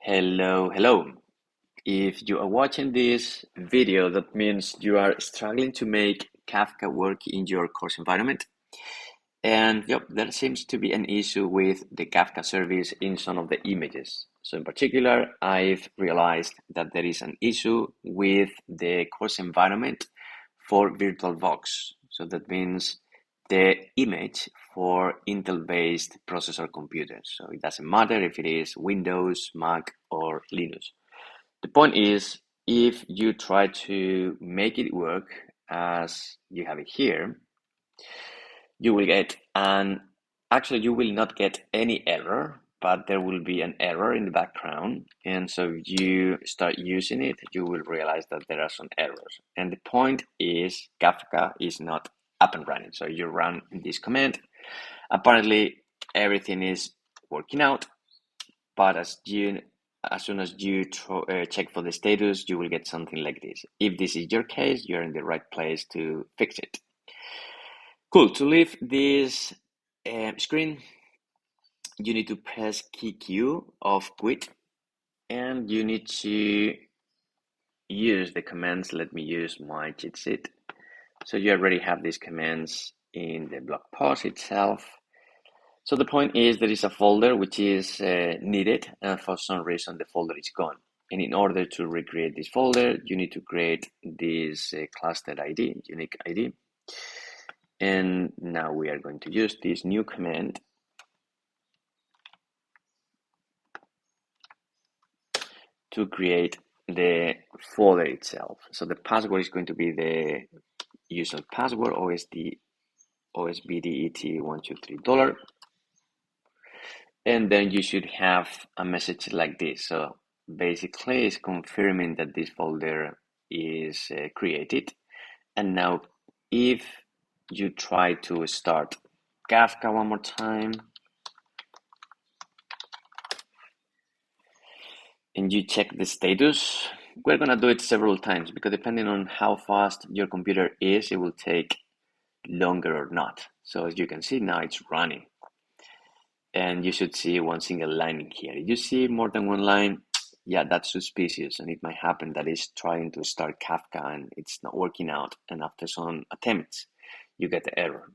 Hello. If you are watching this video, that means you are struggling to make Kafka work in your course environment. And yep, there seems to be an issue with the Kafka service in some of the images. So in particular, I've realized that there is an issue with the course environment for VirtualBox. So that means the image for Intel-based processor computers. So it doesn't matter if it is Windows, Mac, or Linux. The point is, if you try to make it work as you have it here, you will get actually you will not get any error, but there will be an error in the background. And so if you start using it, you will realize that there are some errors. And the point is Kafka is not up and running. So you run this command. Apparently everything is working out, but as soon as you check for the status, you will get something like this. If this is your case, you're in the right place to fix it. Cool. To leave this screen, you need to press key Q of quit, and you need to use the commands. Let me use my cheat sheet. So you already have these commands in the blog post itself. So the point is there is a folder which is needed, and for some reason the folder is gone. And in order to recreate this folder, you need to create this cluster ID, unique ID. And now we are going to use this new command to create the folder itself. So the password is going to be the user password, OSBDET $123. And then you should have a message like this. So basically it's confirming that this folder is created. And now if you try to start Kafka one more time and you check the status, we're gonna do it several times because depending on how fast your computer is, it will take longer or not. So as you can see now it's running. And you should see one single line in here. If you see more than one line, yeah, that's suspicious, and it might happen that it's trying to start Kafka and it's not working out, and after some attempts, you get the error.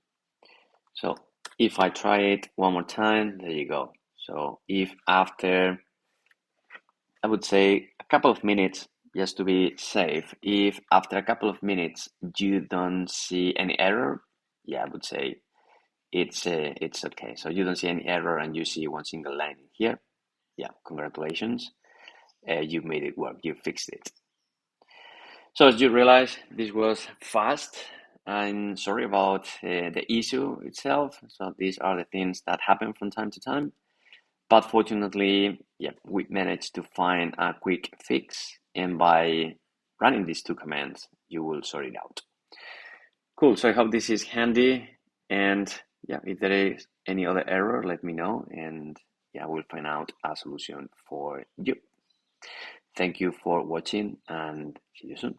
So if I try it one more time, there you go. So if after, I would say a couple of minutes, just to be safe, if after a couple of minutes you don't see any error, yeah, I would say it's okay. So you don't see any error and you see one single line here. Yeah, congratulations. You made it work. You fixed it. So as you realize, this was fast. I'm sorry about the issue itself. So these are the things that happen from time to time. But fortunately, yeah, we managed to find a quick fix. And by running these two commands, you will sort it out. Cool. So I hope this is handy. And yeah, if there is any other error, let me know. And yeah, we'll find out a solution for you. Thank you for watching and see you soon.